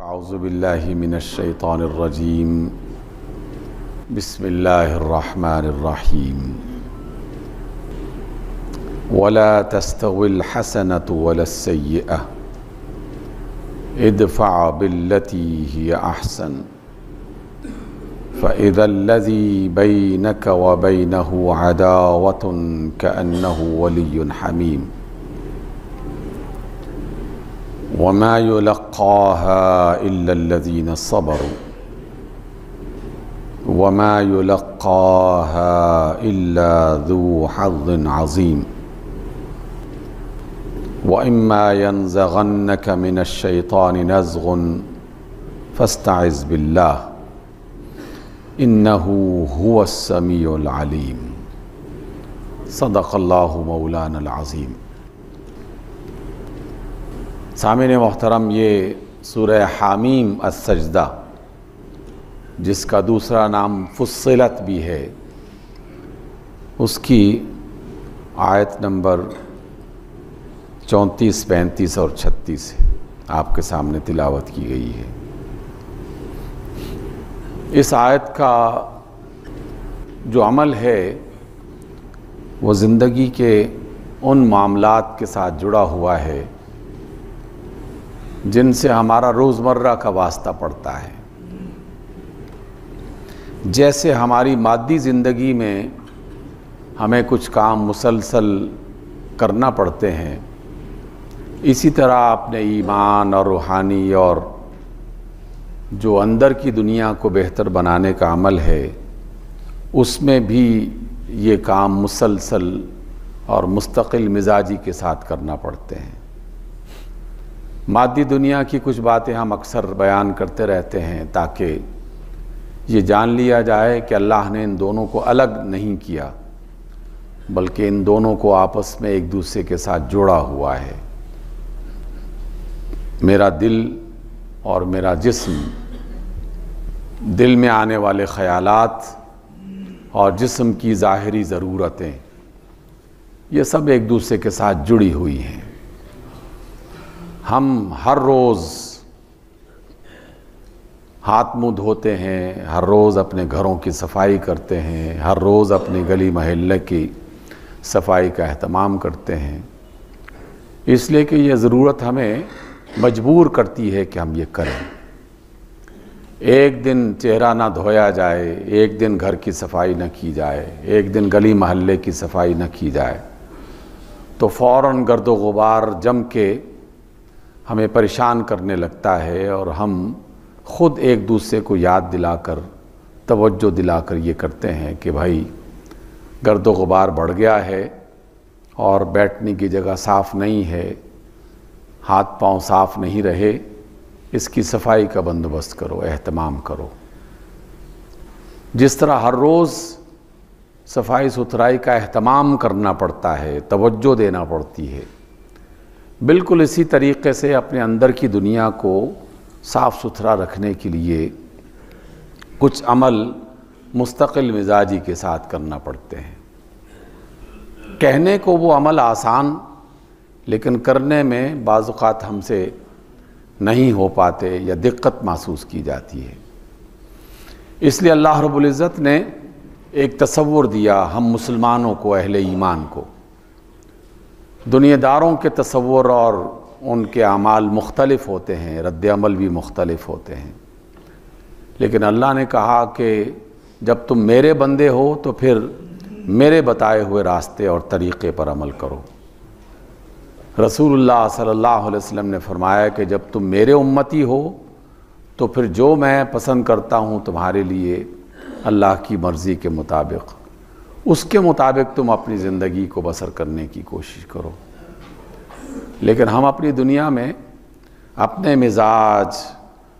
اعوذ باللہ من الشیطان الرجیم بسم اللہ الرحمن الرحیم ولا تستوی الحسنة ولا السیئة ادفع بالتي هي احسن فإذا الذي بينك وبينه عداوة كأنه ولي حميم وما يلقاها إلا الذين صبروا وما يلقاها إلا ذو حظ عظيم وإما ينزغنك من الشيطان نزغ فاستعذ بالله إنه هو السميع العليم صدق الله مولانا العظيم۔ سامعین محترم، یہ سورہ حامیم السجدہ، جس کا دوسرا نام فصلت بھی ہے، اس کی آیت نمبر 34، 35 اور 36 آپ کے سامنے تلاوت کی گئی ہے۔ اس آیت کا جو عمل ہے وہ زندگی کے ان معاملات کے ساتھ جڑا ہوا ہے جن سے ہمارا روزمرہ کا واسطہ پڑتا ہے۔ جیسے ہماری مادی زندگی میں ہمیں کچھ کام مسلسل کرنا پڑتے ہیں، اسی طرح اپنے ایمان اور روحانی اور جو اندر کی دنیا کو بہتر بنانے کا عمل ہے، اس میں بھی یہ کام مسلسل اور مستقل مزاجی کے ساتھ کرنا پڑتے ہیں۔ مادی دنیا کی کچھ باتیں ہم اکثر بیان کرتے رہتے ہیں تاکہ یہ جان لیا جائے کہ اللہ نے ان دونوں کو الگ نہیں کیا، بلکہ ان دونوں کو آپس میں ایک دوسرے کے ساتھ جوڑا ہوا ہے۔ میرا دل اور میرا جسم، دل میں آنے والے خیالات اور جسم کی ظاہری ضرورتیں، یہ سب ایک دوسرے کے ساتھ جڑی ہوئی ہیں۔ ہم ہر روز ہاتھ منہ دھوتے ہیں، ہر روز اپنے گھروں کی صفائی کرتے ہیں، ہر روز اپنی گلی محلے کی صفائی کا اہتمام کرتے ہیں، اس لیے کہ یہ ضرورت ہمیں مجبور کرتی ہے کہ ہم یہ کریں۔ ایک دن چہرہ نہ دھویا جائے، ایک دن گھر کی صفائی نہ کی جائے، ایک دن گلی محلے کی صفائی نہ کی جائے تو فوراً گرد و غبار جم کے ہمیں پریشان کرنے لگتا ہے، اور ہم خود ایک دوسرے کو یاد دلا کر، توجہ دلا کر یہ کرتے ہیں کہ بھائی گرد و غبار بڑھ گیا ہے اور بیٹھنے کی جگہ صاف نہیں ہے، ہاتھ پاؤں صاف نہیں رہے، اس کی صفائی کا بندوبست کرو، اہتمام کرو۔ جس طرح ہر روز صفائی ستھرائی کا اہتمام کرنا پڑتا ہے، توجہ دینا پڑتی ہے، بالکل اسی طریقے سے اپنے اندر کی دنیا کو صاف ستھرا رکھنے کے لیے کچھ عمل مستقل مزاجی کے ساتھ کرنا پڑتے ہیں۔ کہنے کو وہ عمل آسان، لیکن کرنے میں بعض اوقات ہم سے نہیں ہو پاتے یا دقت محسوس کی جاتی ہے۔ اس لیے اللہ رب العزت نے ایک تصور دیا ہم مسلمانوں کو، اہل ایمان کو۔ دنیا داروں کے تصور اور ان کے اعمال مختلف ہوتے ہیں، رد عمل بھی مختلف ہوتے ہیں، لیکن اللہ نے کہا کہ جب تم میرے بندے ہو تو پھر میرے بتائے ہوئے راستے اور طریقے پر عمل کرو۔ رسول اللہ صلی اللہ علیہ وسلم نے فرمایا کہ جب تم میرے امتی ہو تو پھر جو میں پسند کرتا ہوں تمہارے لیے، اللہ کی مرضی کے مطابق، اس کے مطابق تم اپنی زندگی کو بسر کرنے کی کوشش کرو۔ لیکن ہم اپنی دنیا میں اپنے مزاج،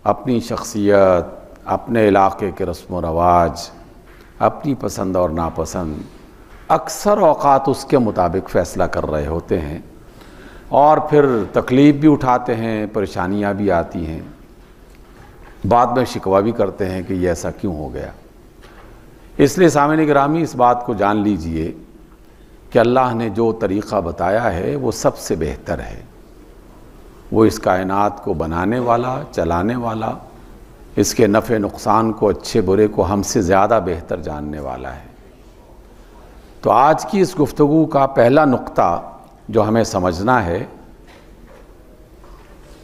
اپنی شخصیت، اپنے علاقے کے رسم و رواج، اپنی پسند اور ناپسند اکثر اوقات اس کے مطابق فیصلہ کر رہے ہوتے ہیں، اور پھر تکلیف بھی اٹھاتے ہیں، پریشانیاں بھی آتی ہیں، بعد میں شکوہ بھی کرتے ہیں کہ یہ ایسا کیوں ہو گیا۔ اس لیے سامعین گرامی، اس بات کو جان لیجئے کہ اللہ نے جو طریقہ بتایا ہے وہ سب سے بہتر ہے، وہ اس کائنات کو بنانے والا، چلانے والا، اس کے نفع نقصان کو، اچھے برے کو ہم سے زیادہ بہتر جاننے والا ہے۔ تو آج کی اس گفتگو کا پہلا نقطہ جو ہمیں سمجھنا ہے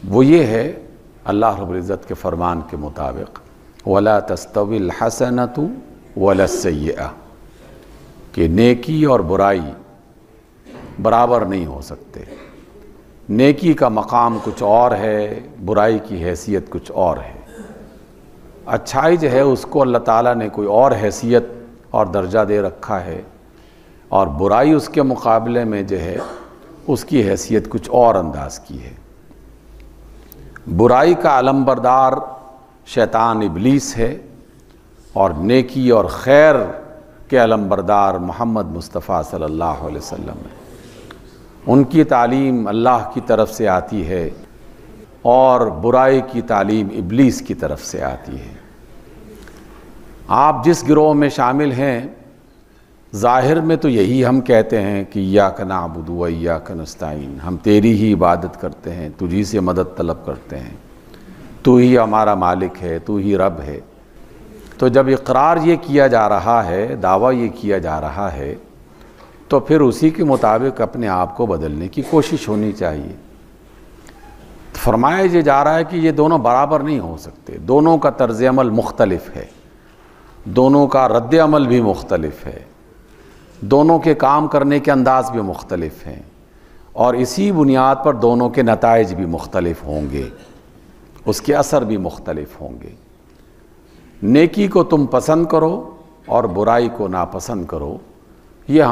وہ یہ ہے اللہ رب العزت کے فرمان کے مطابق وَلَا تَسْتَوِي الْحَسَنَةُ وَلَا السَّيِّئَةُ، کہ نیکی اور برائی برابر نہیں ہو سکتے۔ نیکی کا مقام کچھ اور ہے، برائی کی حیثیت کچھ اور ہے۔ اچھائی جو ہے اس کو اللہ تعالیٰ نے کوئی اور حیثیت اور درجہ دے رکھا ہے، اور برائی اس کے مقابلے میں جو ہے اس کی حیثیت کچھ اور انداز کی ہے۔ برائی کا علمبردار شیطان ابلیس ہے، اور نیکی اور خیر کے علمبردار محمد مصطفیٰ صلی اللہ علیہ وسلم ہے۔ ان کی تعلیم اللہ کی طرف سے آتی ہے، اور برائی کی تعلیم ابلیس کی طرف سے آتی ہے۔ آپ جس گروہ میں شامل ہیں، ظاہر میں تو یہی ہم کہتے ہیں کہ ایاک نعبد و ایاک نستعین، ہم تیری ہی عبادت کرتے ہیں، تجھی سے مدد طلب کرتے ہیں، تو ہی ہمارا مالک ہے، تو ہی رب ہے۔ تو جب اقرار یہ کیا جا رہا ہے، دعویٰ یہ کیا جا رہا ہے، تو پھر اسی کے مطابق اپنے آپ کو بدلنے کی کوشش ہونی چاہیے۔ فرمایا یہ جا رہا ہے کہ یہ دونوں برابر نہیں ہو سکتے، دونوں کا طرز عمل مختلف ہے، دونوں کا رد عمل بھی مختلف ہے، دونوں کے کام کرنے کے انداز بھی مختلف ہیں، اور اسی بنیاد پر دونوں کے نتائج بھی مختلف ہوں گے، اس کے اثر بھی مختلف ہوں گے۔ نیکی کو تم پسند کرو اور برائی کو ناپسند کرو، یہ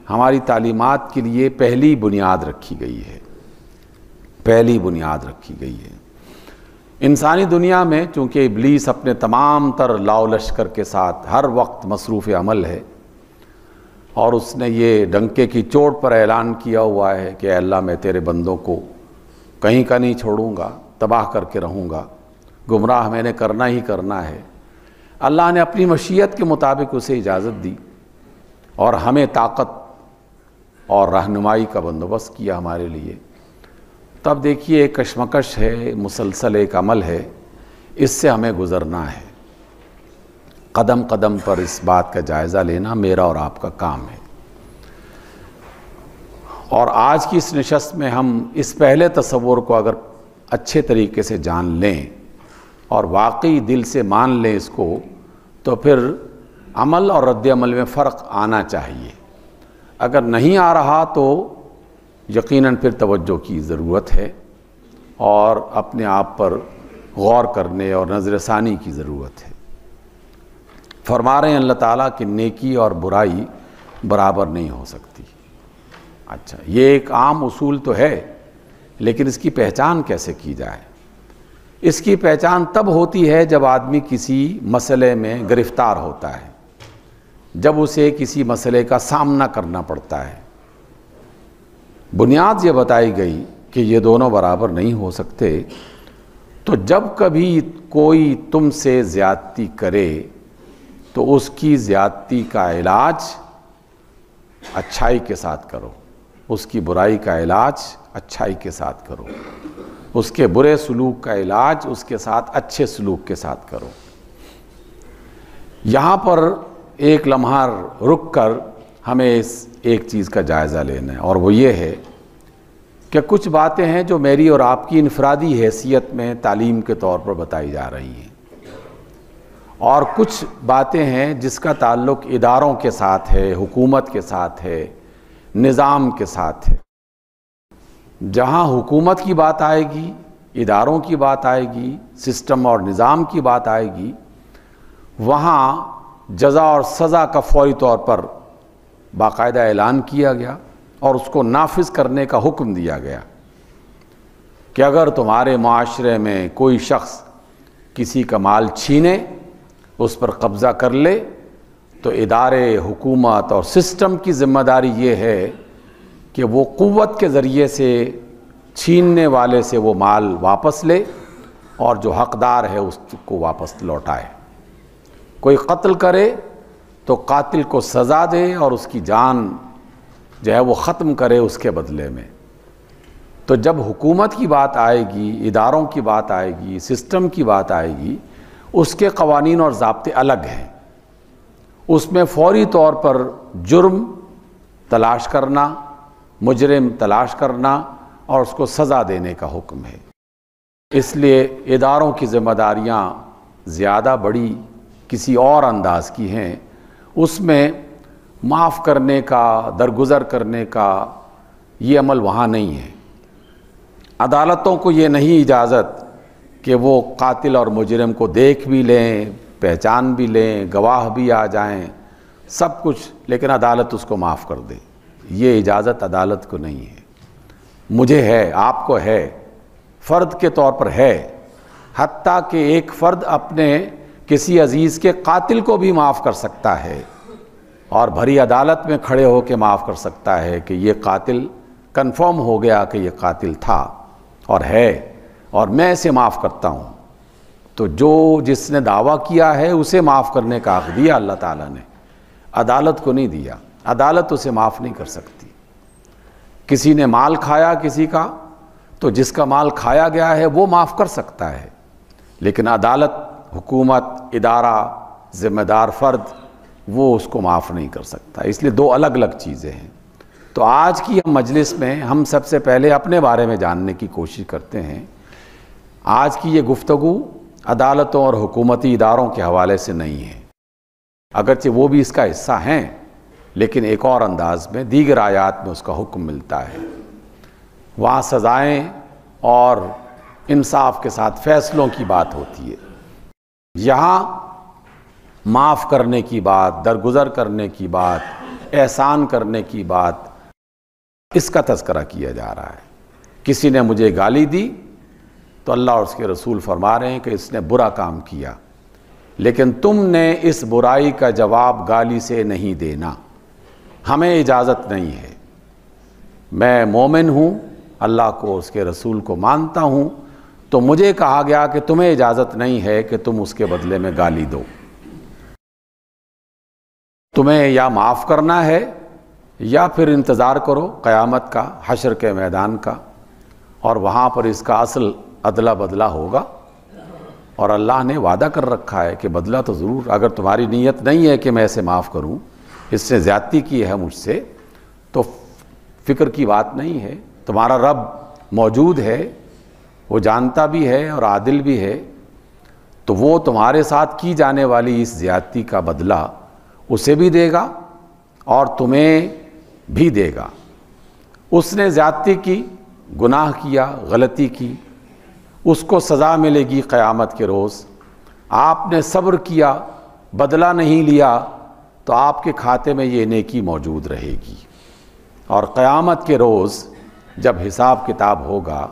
ہماری تعلیمات کے لیے پہلی بنیاد رکھی گئی ہے، پہلی بنیاد رکھی گئی ہے۔ انسانی دنیا میں چونکہ ابلیس اپنے تمام تر لاؤ لشکر کے ساتھ ہر وقت مصروف عمل ہے، اور اس نے یہ ڈنکے کی چوٹ پر اعلان کیا ہوا ہے کہ اے اللہ میں تیرے بندوں کو کہیں کا نہیں چھوڑوں گا، تباہ کر کے رہوں گا، گمراہ میں نے کرنا ہی کرنا ہے۔ اللہ نے اپنی مشیت کے مطابق اسے اجازت دی، اور ہمیں طاقت اور رہنمائی کا بندوبست کیا ہمارے لیے۔ تب دیکھیے ایک کشمکش ہے، مسلسل ایک عمل ہے، اس سے ہمیں گزرنا ہے۔ قدم قدم پر اس بات کا جائزہ لینا میرا اور آپ کا کام ہے۔ اور آج کی اس نشست میں ہم اس پہلے تصور کو اگر اچھے طریقے سے جان لیں اور واقعی دل سے مان لیں اس کو، تو پھر عمل اور رد عمل میں فرق آنا چاہیے۔ اگر نہیں آ رہا تو یقیناً پھر توجہ کی ضرورت ہے، اور اپنے آپ پر غور کرنے اور نظر ثانی کی ضرورت ہے۔ فرما رہے ہیں اللہ تعالیٰ کہ نیکی اور برائی برابر نہیں ہو سکتی۔ اچھا، یہ ایک عام اصول تو ہے، لیکن اس کی پہچان کیسے کی جائے؟ اس کی پہچان تب ہوتی ہے جب آدمی کسی مسئلے میں گرفتار ہوتا ہے، جب اسے کسی مسئلے کا سامنا کرنا پڑتا ہے۔ بنیاد یہ بتائی گئی کہ یہ دونوں برابر نہیں ہو سکتے، تو جب کبھی کوئی تم سے زیادتی کرے تو اس کی زیادتی کا علاج اچھائی کے ساتھ کرو، اس کی برائی کا علاج اچھائی کے ساتھ کرو، اس کے برے سلوک کا علاج اس کے ساتھ اچھے سلوک کے ساتھ کرو۔ یہاں پر ایک لمحہ رک کر ہمیں اس ایک چیز کا جائزہ لینا ہے، اور وہ یہ ہے کہ کچھ باتیں ہیں جو میری اور آپ کی انفرادی حیثیت میں تعلیم کے طور پر بتائی جا رہی ہیں، اور کچھ باتیں ہیں جس کا تعلق اداروں کے ساتھ ہے، حکومت کے ساتھ ہے، نظام کے ساتھ ہے۔ جہاں حکومت کی بات آئے گی، اداروں کی بات آئے گی، سسٹم اور نظام کی بات آئے گی، وہاں جزا اور سزا کا فوری طور پر باقاعدہ اعلان کیا گیا، اور اس کو نافذ کرنے کا حکم دیا گیا کہ اگر تمہارے معاشرے میں کوئی شخص کسی کا مال چھینے، اس پر قبضہ کر لے، تو ادارے، حکومت اور سسٹم کی ذمہ داری یہ ہے کہ وہ قوت کے ذریعے سے چھیننے والے سے وہ مال واپس لے، اور جو حقدار ہے اس کو واپس لوٹائے۔ کوئی قتل کرے تو قاتل کو سزا دے، اور اس کی جان جو ہے وہ ختم کرے اس کے بدلے میں۔ تو جب حکومت کی بات آئے گی، اداروں کی بات آئے گی، سسٹم کی بات آئے گی، اس کے قوانین اور ضابطے الگ ہیں۔ اس میں فوری طور پر جرم تلاش کرنا، مجرم تلاش کرنا اور اس کو سزا دینے کا حکم ہے۔ اس لیے اداروں کی ذمہ داریاں زیادہ بڑی کسی اور انداز کی ہیں، اس میں معاف کرنے کا، درگزر کرنے کا یہ عمل وہاں نہیں ہے۔ عدالتوں کو یہ نہیں اجازت کہ وہ قاتل اور مجرم کو دیکھ بھی لیں، پہچان بھی لیں، گواہ بھی آ جائیں، سب کچھ، لیکن عدالت اس کو معاف کر دے، یہ اجازت عدالت کو نہیں ہے۔ مجھے ہے، آپ کو ہے، فرد کے طور پر ہے، حتیٰ کہ ایک فرد اپنے کسی عزیز کے قاتل کو بھی معاف کر سکتا ہے اور بھری عدالت میں کھڑے ہو کے معاف کر سکتا ہے کہ یہ قاتل کنفرم ہو گیا کہ یہ قاتل تھا اور ہے اور میں اسے معاف کرتا ہوں۔ تو جس نے دعویٰ کیا ہے اسے معاف کرنے کا حق دیا اللہ تعالیٰ نے، عدالت کو نہیں دیا۔ عدالت اسے معاف نہیں کر سکتی۔ کسی نے مال کھایا کسی کا، تو جس کا مال کھایا گیا ہے وہ معاف کر سکتا ہے، لیکن عدالت، حکومت، ادارہ، ذمہ دار فرد وہ اس کو معاف نہیں کر سکتا۔ اس لیے دو الگ الگ چیزیں ہیں۔ تو آج کی مجلس میں ہم سب سے پہلے اپنے بارے میں جاننے کی کوشش کرتے ہیں۔ آج کی یہ گفتگو عدالتوں اور حکومتی اداروں کے حوالے سے نہیں ہے، اگرچہ وہ بھی اس کا حصہ ہیں، لیکن ایک اور انداز میں، دیگر آیات میں اس کا حکم ملتا ہے۔ وہاں سزائیں اور انصاف کے ساتھ فیصلوں کی بات ہوتی ہے، یہاں معاف کرنے کی بات، درگزر کرنے کی بات، احسان کرنے کی بات، اس کا تذکرہ کیا جا رہا ہے۔ کسی نے مجھے گالی دی تو اللہ اور اس کے رسول فرما رہے ہیں کہ اس نے برا کام کیا، لیکن تم نے اس برائی کا جواب گالی سے نہیں دینا، ہمیں اجازت نہیں ہے۔ میں مومن ہوں، اللہ کو، اس کے رسول کو مانتا ہوں، تو مجھے کہا گیا کہ تمہیں اجازت نہیں ہے کہ تم اس کے بدلے میں گالی دو۔ تمہیں یا معاف کرنا ہے یا پھر انتظار کرو قیامت کا، حشر کے میدان کا، اور وہاں پر اس کا اصل عدلہ بدلہ ہوگا۔ اور اللہ نے وعدہ کر رکھا ہے کہ بدلہ تو ضرور، اگر تمہاری نیت نہیں ہے کہ میں اسے معاف کروں، اس نے زیادتی کی ہے مجھ سے، تو فکر کی بات نہیں ہے۔ تمہارا رب موجود ہے، وہ جانتا بھی ہے اور عادل بھی ہے، تو وہ تمہارے ساتھ کی جانے والی اس زیادتی کا بدلہ اسے بھی دے گا اور تمہیں بھی دے گا۔ اس نے زیادتی کی، گناہ کیا، غلطی کی، اس کو سزا ملے گی قیامت کے روز۔ آپ نے صبر کیا، بدلہ نہیں لیا، تو آپ کے کھاتے میں یہ نیکی موجود رہے گی۔ اور قیامت کے روز جب حساب کتاب ہوگا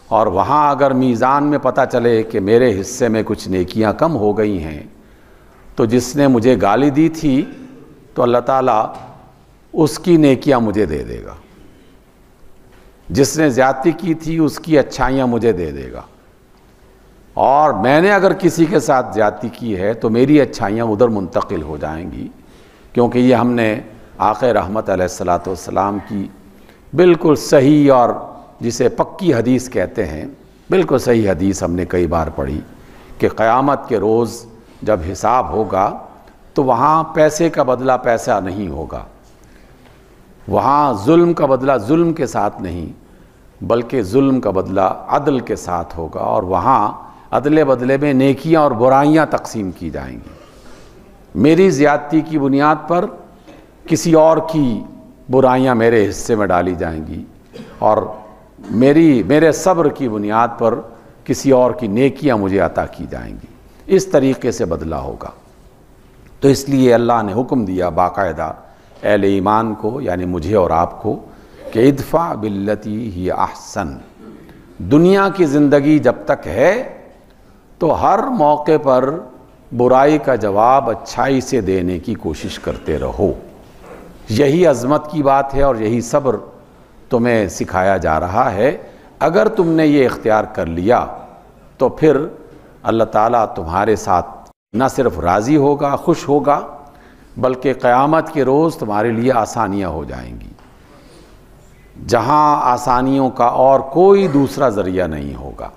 اور وہاں اگر میزان میں پتہ چلے کہ میرے حصے میں کچھ نیکیاں کم ہو گئی ہیں، تو جس نے مجھے گالی دی تھی تو اللہ تعالیٰ اس کی نیکیاں مجھے دے دے گا، جس نے زیادتی کی تھی اس کی اچھائیاں مجھے دے دے گا، اور میں نے اگر کسی کے ساتھ زیادتی کی ہے تو میری اچھائیاں ادھر منتقل ہو جائیں گی، کیونکہ یہ ہم نے آقا رحمت علیہ الصلاۃ والسلام کی بالکل صحیح اور جسے پکی حدیث کہتے ہیں، بالکل صحیح حدیث ہم نے کئی بار پڑھی کہ قیامت کے روز جب حساب ہوگا تو وہاں پیسے کا بدلہ پیسہ نہیں ہوگا، وہاں ظلم کا بدلہ ظلم کے ساتھ نہیں بلکہ ظلم کا بدلہ عدل کے ساتھ ہوگا، اور وہاں عدل بدلے میں نیکیاں اور برائیاں تقسیم کی جائیں گی۔ میری زیادتی کی بنیاد پر کسی اور کی برائیاں میرے حصے میں ڈالی جائیں گی، اور میرے صبر کی بنیاد پر کسی اور کی نیکیاں مجھے عطا کی جائیں گی۔ اس طریقے سے بدلہ ہوگا۔ تو اس لیے اللہ نے حکم دیا باقاعدہ اہل ایمان کو، یعنی مجھے اور آپ کو، کہ ادفع باللتی ہی احسن۔ دنیا کی زندگی جب تک ہے تو ہر موقع پر برائی کا جواب اچھائی سے دینے کی کوشش کرتے رہو۔ یہی عظمت کی بات ہے اور یہی صبر تمہیں سکھایا جا رہا ہے۔ اگر تم نے یہ اختیار کر لیا تو پھر اللہ تعالیٰ تمہارے ساتھ نہ صرف راضی ہوگا، خوش ہوگا، بلکہ قیامت کے روز تمہارے لیے آسانیاں ہو جائیں گی۔ جہاں آسانیوں کا اور کوئی دوسرا ذریعہ نہیں ہوگا۔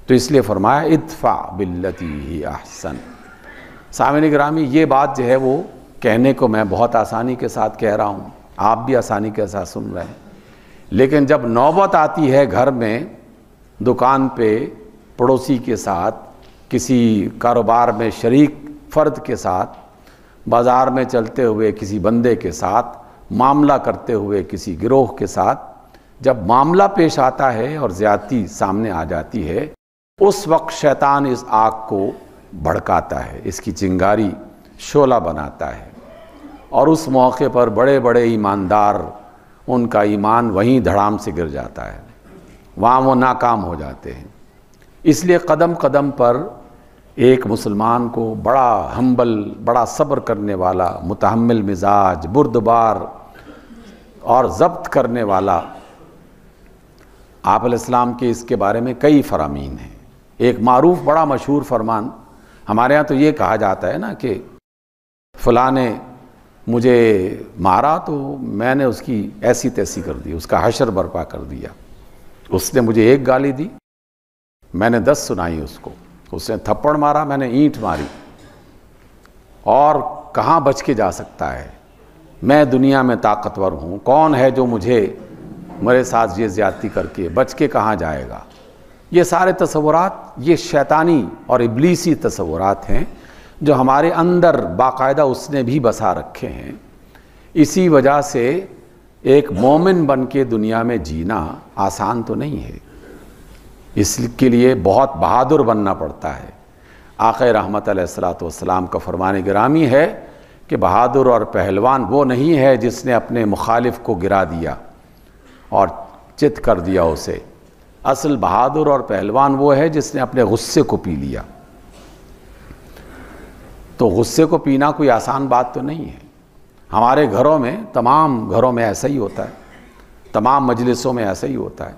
تو اس لیے فرمایا ادفع باللتی ہی احسن۔ سامعین گرامی، یہ بات جو ہے وہ کہنے کو میں بہت آسانی کے ساتھ کہہ رہا ہوں، آپ بھی آسانی کے ساتھ سن رہے ہیں، لیکن جب نوبت آتی ہے گھر میں، دکان پہ، پڑوسی کے ساتھ، کسی کاروبار میں شریک فرد کے ساتھ، بازار میں چلتے ہوئے کسی بندے کے ساتھ، معاملہ کرتے ہوئے کسی گروہ کے ساتھ، جب معاملہ پیش آتا ہے اور زیادتی سامنے آ جاتی ہے، اس وقت شیطان اس آگ کو بھڑکاتا ہے، اس کی چنگاری شعلہ بناتا ہے، اور اس موقع پر بڑے بڑے ایماندار، ان کا ایمان وہیں دھڑام سے گر جاتا ہے، وہاں وہ ناکام ہو جاتے ہیں۔ اس لیے قدم قدم پر ایک مسلمان کو بڑا ہمبل، بڑا صبر کرنے والا، متحمل مزاج، بردبار اور ضبط کرنے والا، آپ علیہ السلام کے اس کے بارے میں کئی فرامین ہیں۔ ایک معروف بڑا مشہور فرمان ہمارے ہاں تو یہ کہا جاتا ہے نا کہ فلاں نے مجھے مارا تو میں نے اس کی ایسی تیسی کر دی، اس کا حشر برپا کر دیا، اس نے مجھے ایک گالی دی، میں نے 10 سنائی اس کو، اس نے تھپڑ مارا، میں نے اینٹ ماری، اور کہاں بچ کے جا سکتا ہے؟ میں دنیا میں طاقتور ہوں، کون ہے جو مجھے میرے ساتھ یہ زیادتی کر کے بچ کے کہاں جائے گا؟ یہ سارے تصورات، یہ شیطانی اور ابلیسی تصورات ہیں جو ہمارے اندر باقاعدہ اس نے بھی بسا رکھے ہیں۔ اسی وجہ سے ایک مومن بن کے دنیا میں جینا آسان تو نہیں ہے، اس کے لیے بہت بہادر بننا پڑتا ہے۔ آقا رحمت علیہ السلام کا فرمان گرامی ہے کہ بہادر اور پہلوان وہ نہیں ہے جس نے اپنے مخالف کو گرا دیا اور چت کر دیا اسے، اصل بہادر اور پہلوان وہ ہے جس نے اپنے غصے کو پی لیا۔ تو غصے کو پینا کوئی آسان بات تو نہیں ہے۔ ہمارے گھروں میں، تمام گھروں میں ایسا ہی ہوتا ہے، تمام مجلسوں میں ایسا ہی ہوتا ہے،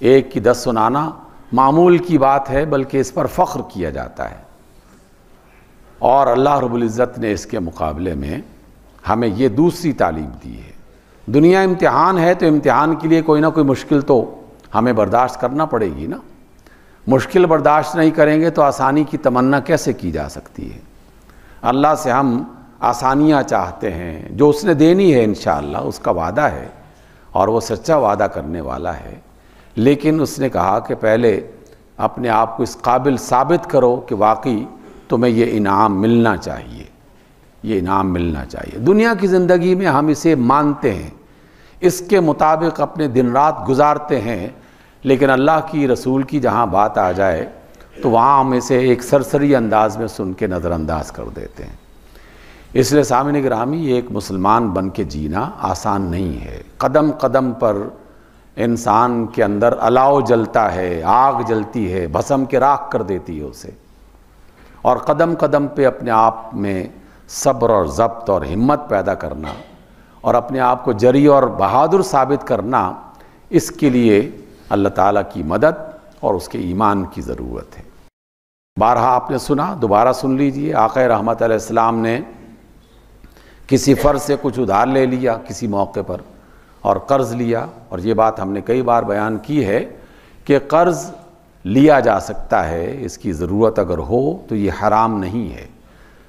ایک کی 10 سنانا معمول کی بات ہے، بلکہ اس پر فخر کیا جاتا ہے۔ اور اللہ رب العزت نے اس کے مقابلے میں ہمیں یہ دوسری تعلیم دی ہے۔ دنیا امتحان ہے تو امتحان کے لیے کوئی نہ کوئی مشکل تو ہمیں برداشت کرنا پڑے گی نا۔ مشکل برداشت نہیں کریں گے تو آسانی کی تمنا کیسے کی جا سکتی ہے؟ اللہ سے ہم آسانیاں چاہتے ہیں جو اس نے دینی ہے، انشاءاللہ اس کا وعدہ ہے اور وہ سچا وعدہ کرنے والا ہے، لیکن اس نے کہا کہ پہلے اپنے آپ کو اس قابل ثابت کرو کہ واقعی تمہیں یہ انعام ملنا چاہیے، یہ انعام ملنا چاہیے۔ دنیا کی زندگی میں ہم اسے مانتے ہیں، اس کے مطابق اپنے دن رات گزارتے ہیں، لیکن اللہ کی رسول کی جہاں بات آ جائے تو وہاں ہم اسے ایک سرسری انداز میں سن کے نظر انداز کر دیتے ہیں۔ اس لیے سامعین گرامی، ایک مسلمان بن کے جینا آسان نہیں ہے۔ قدم قدم پر انسان کے اندر الاؤ جلتا ہے، آگ جلتی ہے، بھسم کے راکھ کر دیتی ہے اسے، اور قدم قدم پہ اپنے آپ میں صبر اور ضبط اور ہمت پیدا کرنا اور اپنے آپ کو جری اور بہادر ثابت کرنا، اس کے لیے اللہ تعالیٰ کی مدد اور اس کے ایمان کی ضرورت ہے۔ بارہا آپ نے سنا، دوبارہ سن لیجئے، آقا رحمت علیہ السلام نے کسی فرد سے کچھ ادھار لے لیا کسی موقع پر اور قرض لیا، اور یہ بات ہم نے کئی بار بیان کی ہے کہ قرض لیا جا سکتا ہے، اس کی ضرورت اگر ہو تو یہ حرام نہیں ہے،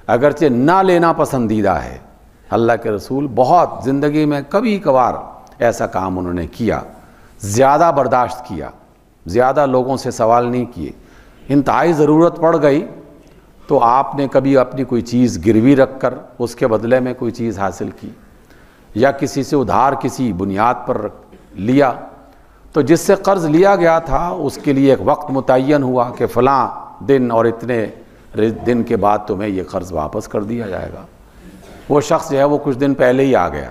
اگرچہ نہ لینا پسندیدہ ہے۔ اللہ کے رسول بہت زندگی میں کبھی کبھار ایسا کام انہوں نے کیا، زیادہ برداشت کیا، زیادہ لوگوں سے سوال نہیں کیے، انتہائی ضرورت پڑ گئی تو آپ نے کبھی اپنی کوئی چیز گروی رکھ کر اس کے بدلے میں کوئی چیز حاصل کی، یا کسی سے ادھار کسی بنیاد پر لیا، تو جس سے قرض لیا گیا تھا اس کے لیے ایک وقت متعین ہوا کہ فلاں دن اور اتنے دن کے بعد تمہیں یہ قرض واپس کر دیا جائے گا۔ وہ شخص جو ہے وہ کچھ دن پہلے ہی آ گیا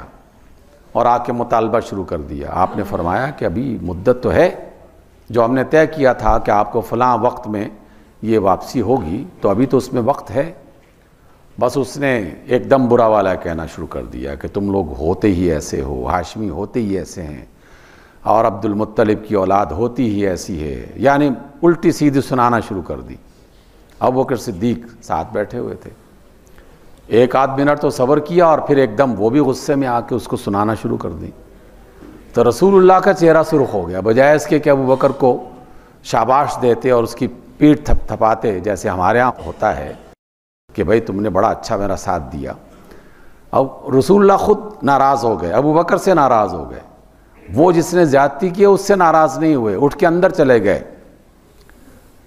اور آ کے مطالبہ شروع کر دیا۔ آپ نے فرمایا کہ ابھی مدت تو ہے، جو ہم نے طے کیا تھا کہ آپ کو فلاں وقت میں یہ واپسی ہوگی، تو ابھی تو اس میں وقت ہے۔ بس اس نے ایک دم برا والا کہنا شروع کر دیا کہ تم لوگ ہوتے ہی ایسے ہو، ہاشمی ہوتے ہی ایسے ہیں، اور عبد المطلب کی اولاد ہوتی ہی ایسی ہے، یعنی الٹی سیدھی سنانا شروع کر دی۔ ابوبکر صدیق ساتھ بیٹھے ہوئے تھے، ایک آدھ منٹ تو صبر کیا اور پھر ایک دم وہ بھی غصے میں آ کے اس کو سنانا شروع کر دی۔ تو رسول اللہ کا چہرہ سرخ ہو گیا، بجائے اس کے کہ ابو بکر کو شاباش دیتے اور اس کی پیٹھ تھپ تھپاتے جیسے ہمارے ہاں ہوتا ہے کہ بھائی تم نے بڑا اچھا میرا ساتھ دیا، اب رسول اللہ خود ناراض ہو گئے، ابو بکر سے ناراض ہو گئے، وہ جس نے زیادتی کی اس سے ناراض نہیں ہوئے، اٹھ کے اندر چلے گئے۔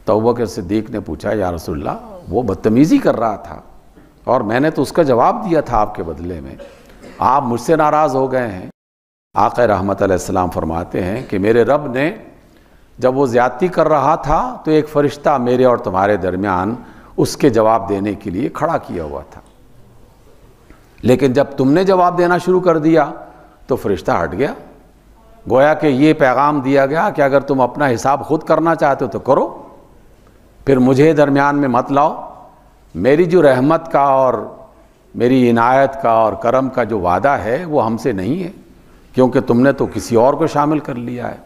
تو ابو بکر صدیق نے پوچھا یا رسول اللہ وہ بدتمیزی کر رہا تھا اور میں نے تو اس کا جواب دیا تھا آپ کے بدلے میں، آپ مجھ سے ناراض ہو گئے ہیں۔ آقا رحمت علیہ السلام فرماتے ہیں کہ میرے رب نے جب وہ زیادتی کر رہا تھا تو ایک فرشتہ میرے اور تمہارے درمیان اس کے جواب دینے کے لیے کھڑا کیا ہوا تھا، لیکن جب تم نے جواب دینا شروع کر دیا تو فرشتہ ہٹ گیا، گویا کہ یہ پیغام دیا گیا کہ اگر تم اپنا حساب خود کرنا چاہتے ہو تو کرو، پھر مجھے درمیان میں مت لاؤ۔ میری جو رحمت کا اور میری عنایت کا اور کرم کا جو وعدہ ہے وہ ہم سے نہیں ہے، کیونکہ تم نے تو کسی اور کو شامل کر لیا ہے۔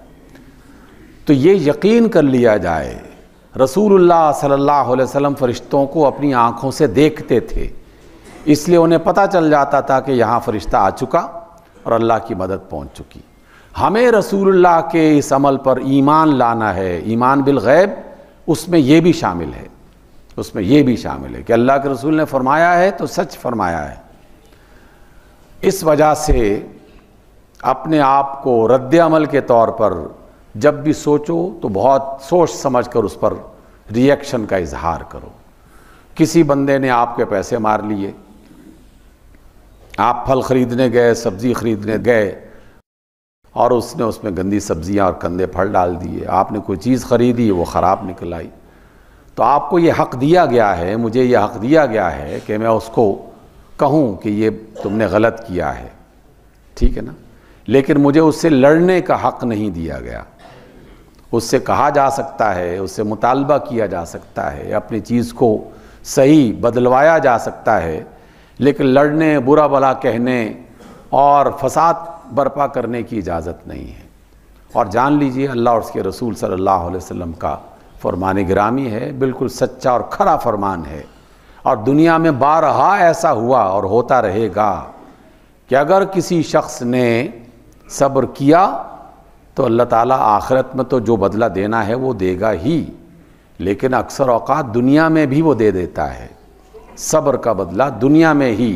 تو یہ یقین کر لیا جائے، رسول اللہ صلی اللہ علیہ وسلم فرشتوں کو اپنی آنکھوں سے دیکھتے تھے، اس لیے انہیں پتہ چل جاتا تھا کہ یہاں فرشتہ آ چکا اور اللہ کی مدد پہنچ چکی۔ ہمیں رسول اللہ کے اس عمل پر ایمان لانا ہے، ایمان بالغیب، اس میں یہ بھی شامل ہے، اس میں یہ بھی شامل ہے کہ اللہ کے رسول نے فرمایا ہے تو سچ فرمایا ہے۔ اس وجہ سے اپنے آپ کو رد عمل کے طور پر جب بھی سوچو تو بہت سوچ سمجھ کر اس پر ری ایکشن کا اظہار کرو۔ کسی بندے نے آپ کے پیسے مار لیے، آپ پھل خریدنے گئے، سبزی خریدنے گئے اور اس نے اس میں گندی سبزیاں اور گندے پھل ڈال دیے، آپ نے کوئی چیز خریدی وہ خراب نکل آئی، تو آپ کو یہ حق دیا گیا ہے، مجھے یہ حق دیا گیا ہے کہ میں اس کو کہوں کہ یہ تم نے غلط کیا ہے، ٹھیک ہے نا، لیکن مجھے اس سے لڑنے کا حق نہیں دیا گیا۔ اس سے کہا جا سکتا ہے، اس سے مطالبہ کیا جا سکتا ہے، اپنی چیز کو صحیح بدلوایا جا سکتا ہے، لیکن لڑنے، برا بھلا کہنے اور فساد برپا کرنے کی اجازت نہیں ہے۔ اور جان لیجئے اللہ اور اس کے رسول صلی اللہ علیہ وسلم کا فرمان گرامی ہے، بالکل سچا اور کھرا فرمان ہے، اور دنیا میں بارہا ایسا ہوا اور ہوتا رہے گا کہ اگر کسی شخص نے صبر کیا تو اللہ تعالیٰ آخرت میں تو جو بدلہ دینا ہے وہ دے گا ہی، لیکن اکثر اوقات دنیا میں بھی وہ دے دیتا ہے، صبر کا بدلہ دنیا میں ہی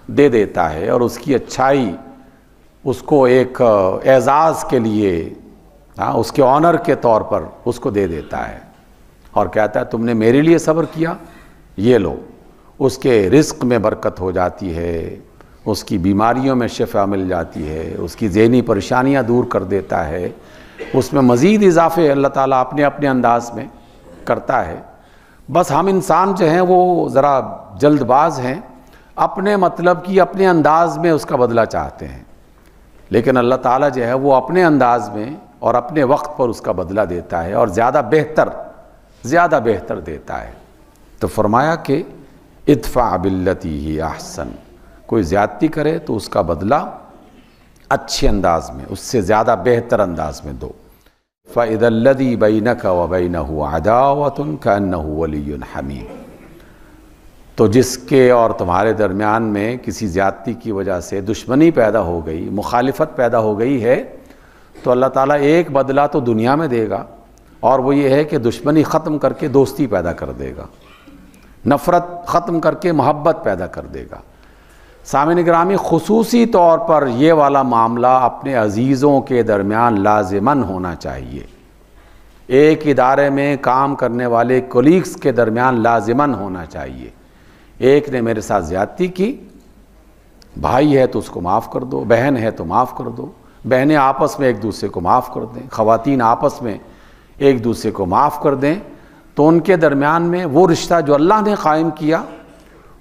دے دیتا ہے، اور اس کی اچھائی اس کو ایک اعزاز کے لیے، اس کے آنر کے طور پر اس کو دے دیتا ہے، اور کہتا ہے تم نے میرے لیے صبر کیا، یہ لو۔ اس کے رزق میں برکت ہو جاتی ہے، اس کی بیماریوں میں شفا مل جاتی ہے، اس کی ذہنی پریشانیاں دور کر دیتا ہے، اس میں مزید اضافے اللہ تعالیٰ اپنے اپنے انداز میں کرتا ہے۔ بس ہم انسان جو ہیں وہ ذرا جلد باز ہیں، اپنے مطلب کی اپنے انداز میں اس کا بدلہ چاہتے ہیں، لیکن اللہ تعالیٰ جو ہے وہ اپنے انداز میں اور اپنے وقت پر اس کا بدلہ دیتا ہے، اور زیادہ بہتر دیتا ہے۔ تو فرمایا کہ ادفع باللتی ہی احسن، کوئی زیادتی کرے تو اس کا بدلہ اچھے انداز میں، اس سے زیادہ بہتر انداز میں دو۔ فَإِذَا الَّذِي بَيْنَكَ وَبَيْنَهُ عَدَاوَةٌ كَأَنَّهُ وَلِيٌّ حَمِيمٌ، تو جس کے اور تمہارے درمیان میں کسی زیادتی کی وجہ سے دشمنی پیدا ہو گئی، مخالفت پیدا ہو گئی ہے، تو اللہ تعالیٰ ایک بدلہ تو دنیا میں دے گا، اور وہ یہ ہے کہ دشمنی ختم کر کے دوستی پیدا کر دے گا، نفرت ختم کر کے محبت پیدا کر دے گا۔ سامعین گرامی، خصوصی طور پر یہ والا معاملہ اپنے عزیزوں کے درمیان لازماً ہونا چاہیے، ایک ادارے میں کام کرنے والے کولیگز کے درمیان لازماً ہونا چاہیے۔ ایک نے میرے ساتھ زیادتی کی، بھائی ہے تو اس کو معاف کر دو، بہن ہے تو معاف کر دو، بہنیں آپس میں ایک دوسرے کو معاف کر دیں، خواتین آپس میں ایک دوسرے کو معاف کر دیں، تو ان کے درمیان میں وہ رشتہ جو اللہ نے قائم کیا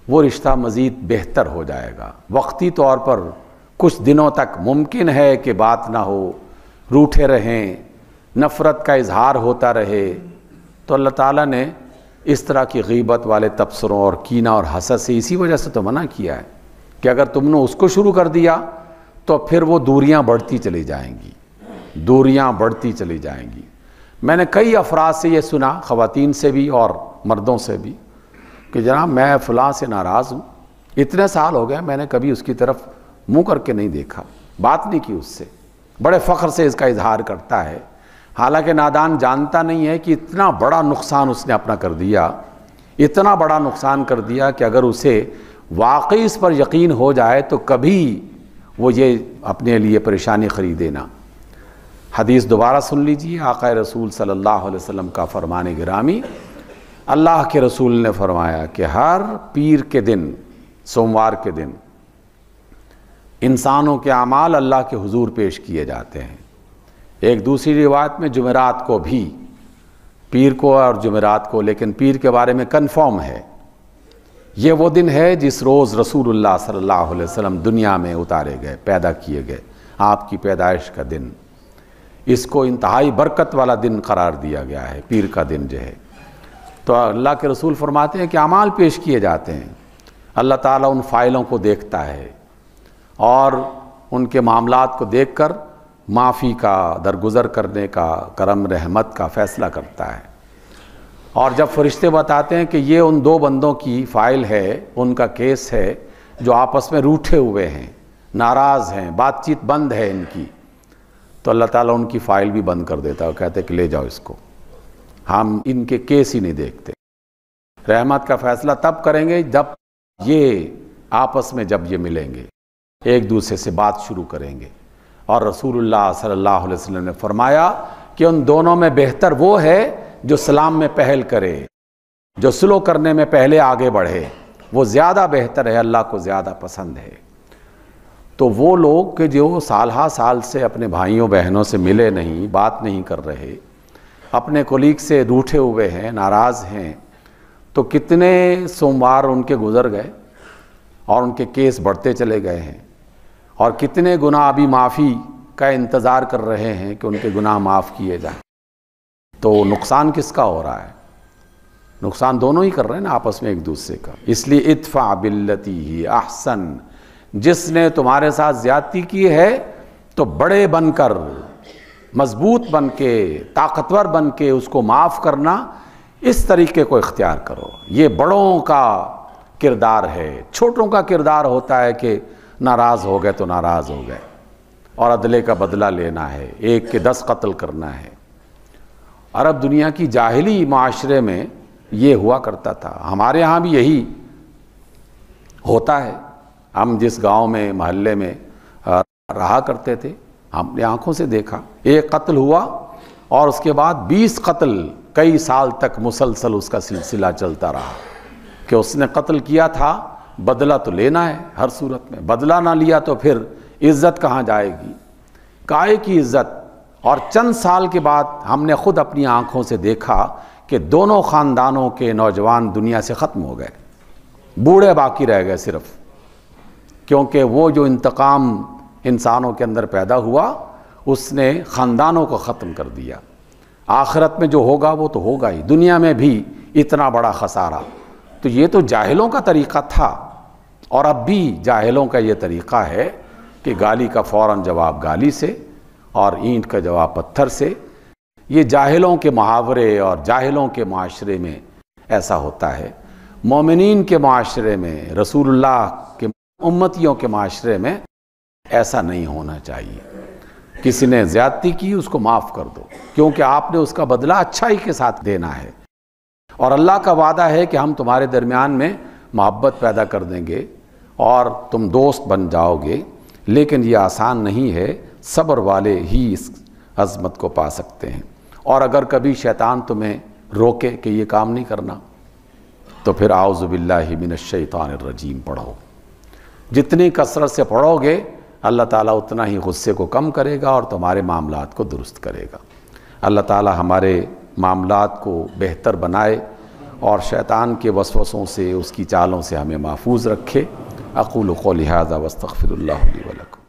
وہ رشتہ مزید بہتر ہو جائے گا۔ وقتی طور پر کچھ دنوں تک ممکن ہے کہ بات نہ ہو، روٹھے رہیں، نفرت کا اظہار ہوتا رہے، تو اللہ تعالیٰ نے اس طرح کی غیبت والے تبصروں اور کینہ اور حسد سے اسی وجہ سے تو منع کیا ہے کہ اگر تم نے اس کو شروع کر دیا تو پھر وہ دوریاں بڑھتی چلی جائیں گی، دوریاں بڑھتی چلی جائیں گی۔ میں نے کئی افراد سے یہ سنا، خواتین سے بھی اور مردوں سے بھی، کہ جناب میں فلاں سے ناراض ہوں، اتنے سال ہو گئے میں نے کبھی اس کی طرف منہ کر کے نہیں دیکھا، بات نہیں کی اس سے، بڑے فخر سے اس کا اظہار کرتا ہے، حالانکہ نادان جانتا نہیں ہے کہ اتنا بڑا نقصان اس نے اپنا کر دیا، اتنا بڑا نقصان کر دیا کہ اگر اسے واقعی اس پر یقین ہو جائے تو کبھی وہ یہ اپنے لیے پریشانی خریدے نہ۔ حدیث دوبارہ سن لیجیے، آقا رسول صلی اللہ علیہ وسلم کا فرمان گرامی، اللہ کے رسول نے فرمایا کہ ہر پیر کے دن، سوموار کے دن، انسانوں کے اعمال اللہ کے حضور پیش کیے جاتے ہیں۔ ایک دوسری روایت میں جمعرات کو بھی، پیر کو اور جمعرات کو، لیکن پیر کے بارے میں کنفرم ہے، یہ وہ دن ہے جس روز رسول اللہ صلی اللہ علیہ وسلم دنیا میں اتارے گئے، پیدا کیے گئے، آپ کی پیدائش کا دن۔ اس کو انتہائی برکت والا دن قرار دیا گیا ہے، پیر کا دن جو ہے۔ تو اللہ کے رسول فرماتے ہیں کہ اعمال پیش کیے جاتے ہیں، اللہ تعالیٰ ان فائلوں کو دیکھتا ہے اور ان کے معاملات کو دیکھ کر معافی کا، درگزر کرنے کا، کرم رحمت کا فیصلہ کرتا ہے۔ اور جب فرشتے بتاتے ہیں کہ یہ ان دو بندوں کی فائل ہے، ان کا کیس ہے جو آپس میں روٹھے ہوئے ہیں، ناراض ہیں، بات چیت بند ہے ان کی، تو اللہ تعالیٰ ان کی فائل بھی بند کر دیتا ہے اور کہتے ہیں کہ لے جاؤ اس کو، ہم ان کے کیس ہی نہیں دیکھتے۔ رحمت کا فیصلہ تب کریں گے جب یہ آپس میں جب یہ ملیں گے، ایک دوسرے سے بات شروع کریں گے۔ اور رسول اللہ صلی اللہ علیہ وسلم نے فرمایا کہ ان دونوں میں بہتر وہ ہے جو سلام میں پہل کرے، جو سلو کرنے میں پہلے آگے بڑھے، وہ زیادہ بہتر ہے، اللہ کو زیادہ پسند ہے۔ تو وہ لوگ کہ جو سال ہا سال سے اپنے بھائیوں بہنوں سے ملے نہیں، بات نہیں کر رہے، اپنے کولیگ سے روٹھے ہوئے ہیں، ناراض ہیں، تو کتنے سوموار ان کے گزر گئے اور ان کے کیس بڑھتے چلے گئے ہیں، اور کتنے گناہ ابھی معافی کا انتظار کر رہے ہیں کہ ان کے گناہ معاف کیے جائیں۔ تو نقصان کس کا ہو رہا ہے؟ نقصان دونوں ہی کر رہے ہیں نا آپس میں ایک دوسرے کا۔ اس لیے ادفع باللتی ہی احسن، جس نے تمہارے ساتھ زیادتی کی ہے تو بڑے بن کر، مضبوط بن کے، طاقتور بن کے اس کو معاف کرنا، اس طریقے کو اختیار کرو۔ یہ بڑوں کا کردار ہے۔ چھوٹوں کا کردار ہوتا ہے کہ ناراض ہو گئے تو ناراض ہو گئے اور عدلے کا بدلہ لینا ہے، ایک کے 10 قتل کرنا ہے۔ عرب دنیا کی جاہلی معاشرے میں یہ ہوا کرتا تھا، ہمارے ہاں بھی یہی ہوتا ہے۔ ہم جس گاؤں میں، محلے میں رہا کرتے تھے، ہم نے آنکھوں سے دیکھا، ایک قتل ہوا اور اس کے بعد 20 قتل کئی سال تک مسلسل اس کا سلسلہ چلتا رہا کہ اس نے قتل کیا تھا، بدلہ تو لینا ہے ہر صورت میں، بدلہ نہ لیا تو پھر عزت کہاں جائے گی، کائے کی عزت۔ اور چند سال کے بعد ہم نے خود اپنی آنکھوں سے دیکھا کہ دونوں خاندانوں کے نوجوان دنیا سے ختم ہو گئے، بوڑھے باقی رہ گئے صرف، کیونکہ وہ جو انتقام انسانوں کے اندر پیدا ہوا اس نے خاندانوں کو ختم کر دیا۔ آخرت میں جو ہوگا وہ تو ہوگا ہی، دنیا میں بھی اتنا بڑا خسارہ۔ تو یہ تو جاہلوں کا طریقہ تھا، اور اب بھی جاہلوں کا یہ طریقہ ہے کہ گالی کا فوراً جواب گالی سے اور اینٹ کا جواب پتھر سے۔ یہ جاہلوں کے محاورے اور جاہلوں کے معاشرے میں ایسا ہوتا ہے۔ مومنین کے معاشرے میں، رسول اللہ کے امتیوں کے معاشرے میں ایسا نہیں ہونا چاہیے۔ کسی نے زیادتی کی، اس کو معاف کر دو، کیونکہ آپ نے اس کا بدلہ اچھائی کے ساتھ دینا ہے، اور اللہ کا وعدہ ہے کہ ہم تمہارے درمیان میں محبت پیدا کر دیں گے اور تم دوست بن جاؤ گے۔ لیکن یہ آسان نہیں ہے، صبر والے ہی اس عظمت کو پا سکتے ہیں۔ اور اگر کبھی شیطان تمہیں روکے کہ یہ کام نہیں کرنا، تو پھر اعوذ باللہ من الشیطان الرجیم پڑھو۔ جتنی کثرت سے پڑھو گے اللہ تعالیٰ اتنا ہی غصے کو کم کرے گا اور تمہارے معاملات کو درست کرے گا۔ اللہ تعالیٰ ہمارے معاملات کو بہتر بنائے اور شیطان کے وسوسوں سے، اس کی چالوں سے ہمیں محفوظ رکھے۔ اقول قولی ھذا واستغفر اللہ لی ولکم۔